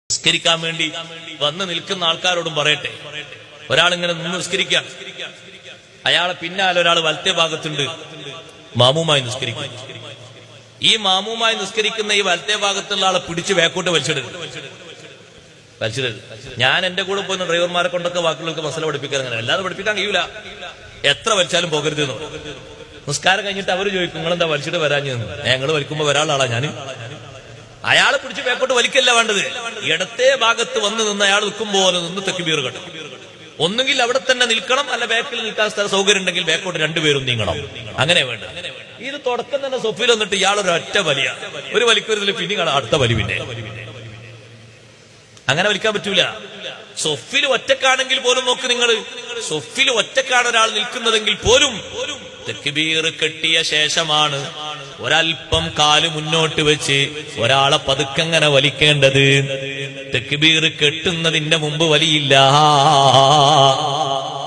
നിസ്കരിക്കാൻ വേണ്ടി വന്ന് നിൽക്കുന്ന ആൾക്കാരോടും പറയട്ടെ, ഒരാളിങ്ങനെ നിന്ന് നിസ്കരിക്കാൻ, അയാളെ പിന്നാലെ ഒരാൾ വലത്തെ ഭാഗത്തുണ്ട്, മാമുമായി നിസ്കരിക്കും. ഈ മാമുമായി നിസ്കരിക്കുന്ന ഈ വലത്തെ ഭാഗത്തുള്ള ആളെ പിടിച്ച് വേക്കോട്ട് വലിച്ചിടരുത്. ഞാൻ എന്റെ കൂടെ പോയിരുന്ന ഡ്രൈവർമാരെ കൊണ്ടൊക്കെ വാക്കുകൾക്ക് മസല പഠിപ്പിക്കാൻ, അങ്ങനെ അല്ലാതെ പഠിപ്പിക്കാൻ കഴിയൂല. എത്ര വലിച്ചാലും പോകരുത് എന്ന്. നിസ്കാരം കഴിഞ്ഞിട്ട് അവര് ചോദിക്കും, നിങ്ങളെന്താ വലിച്ചിട്ട് വരാഞ്ഞെന്ന്. ഞങ്ങൾ വലിക്കുമ്പോ ഒരാളാളാ ഞാൻ. അയാളെ പിടിച്ച് വേക്കോട്ട് വലിക്കല്ല വേണ്ടത്, ഇടത്തെ ഭാഗത്ത് വന്ന് നിന്ന് അയാൾ നിൽക്കുമ്പോലെ നിന്ന് തക്ബീർ കെട്ടണം. ഒന്നുകിൽ അവിടെ തന്നെ നിൽക്കണം, അല്ല ബാക്കിൽ നിൽക്കാൻ സ്ഥല സൗകര്യം ഉണ്ടെങ്കിൽ ബാക്കോട്ട് രണ്ടുപേരും നീങ്ങണം. അങ്ങനെ വേണ്ട. ഇത് തുടക്കം തന്നെ സൊഫിൽ വന്നിട്ട് ഇയാളൊരു ഒറ്റ വലിയ ഒരു വലിക്കൊരുതിൽ പിന്നെ കാണാം അടുത്ത വലി. പിന്നെ അങ്ങനെ വലിക്കാൻ പറ്റൂല. സൊഫിൽ ഒറ്റക്കാണെങ്കിൽ പോലും നോക്ക് നിങ്ങൾ, സൊഫിൽ ഒറ്റക്കാണ് ഒരാൾ നിൽക്കുന്നതെങ്കിൽ പോലും തക്ബീർ കെട്ടിയ ശേഷമാണ് ഒരൽപ്പം കാല് മുന്നോട്ട് വെച്ച് ഒരാളെ പതുക്കങ്ങനെ വലിക്കേണ്ടത്. തക്ബീർ കെട്ടുന്നതിന്റെ മുമ്പ് വലിയില്ല.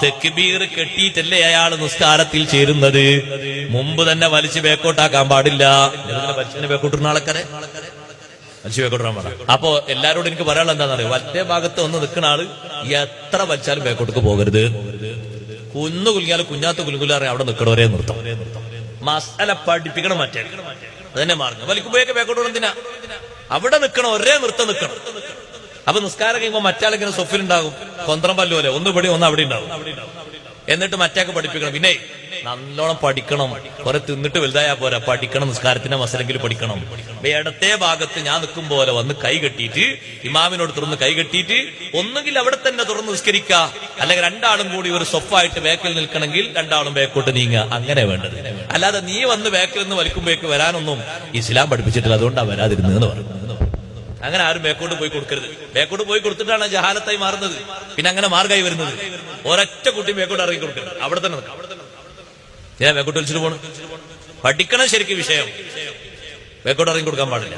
തക്ബീർ കെട്ടിയിട്ടല്ലേ അയാൾ നിസ്കാരത്തിൽ ചേരുന്നത്. മുമ്പ് തന്നെ വലിച്ച് ബേക്കോട്ടാക്കാൻ പാടില്ല. വലിച്ചതിന് ബേക്കോട്ടിരുന്ന ആൾക്കാരെ വലിച്ചു ബേക്കോട്ടിടാൻ പാടില്ല. അപ്പോ എല്ലാരോടും എനിക്ക് പറയാനുള്ള എന്താണെന്നറിയോ, വലത്തെ ഭാഗത്ത് വന്ന് നിൽക്കുന്ന ആള് എത്ര വലിച്ചാലും ബേക്കോട്ടേക്ക് പോകരുത്. കുന്നു കുലുങ്ങിയാലും കുഞ്ഞാത്ത കുലുങ്ങുലാറെ അവിടെ നിൽക്കണവരെ നിർത്തം. മസാല പഠിപ്പിക്കണം. മറ്റേ അതന്നെ മാർഗം. വലിക്കുമ്പോഴേക്ക് ബേക്കോട്ട് എന്തിനാ അവിടെ നിൽക്കണം, ഒരേ നൃത്തം നിൽക്കണം. അപ്പൊ നിസ്കാരം കഴിയുമ്പോ മറ്റാളിങ്ങനെ സൊഫിലുണ്ടാകും, കൊന്ത്രം പല്ലുപോലെ, ഒന്ന് ഇവിടെ ഒന്ന് അവിടെ ഉണ്ടാവും. എന്നിട്ട് മറ്റാക്ക് പഠിപ്പിക്കണം. പിന്നെ നല്ലോണം പഠിക്കണം. കുറെ തിന്നിട്ട് വലുതായാ പോരാ, പഠിക്കണം. നിസ്കാരത്തിന്റെ മസലെങ്കിലും പഠിക്കണം. ഇടത്തെ ഭാഗത്ത് ഞാൻ നിൽക്കും പോലെ വന്ന് കൈ കെട്ടിയിട്ട് ഇമാമിനോട് തുറന്ന് കൈ കെട്ടിയിട്ട് ഒന്നുകിൽ അവിടെ തന്നെ തുറന്ന് നിസ്കരിക്കുക, അല്ലെങ്കിൽ രണ്ടാളും കൂടി ഒരു സൊഫായിട്ട് ബാക്കിൽ നിൽക്കണമെങ്കിൽ രണ്ടാളും ബാക്കോട്ട് നീങ്ങുക. അങ്ങനെ വേണ്ടത്. അല്ലാതെ നീ വന്ന് ബാക്കിൽ നിന്ന് വലിക്കുമ്പോഴേക്ക് വരാനൊന്നും ഇസ്ലാം പഠിപ്പിച്ചിട്ടില്ല. അതുകൊണ്ടാണ് വരാതിരുന്നതെന്ന് പറഞ്ഞു. അങ്ങനെ ആരും ബേക്കോട്ട് പോയി കൊടുക്കരുത്. ബേക്കോട്ട് പോയി കൊടുത്തിട്ടാണ് ജഹാലത്തായി മാറുന്നത്. പിന്നെ അങ്ങനെ മാർഗമായി വരുന്നത്. ഒരൊറ്റ കുട്ടി ബേക്കോട്ട് ഇറങ്ങി കൊടുക്കരുത്, അവിടെ തന്നെ നിൽക്കാം. ഞാൻ ബേക്കോട്ട് വലിച്ചിട്ട് പോകണം. പഠിക്കണം ശരിക്കും വിഷയം. ബേക്കോട്ട് ഇറങ്ങി കൊടുക്കാൻ പാടില്ല.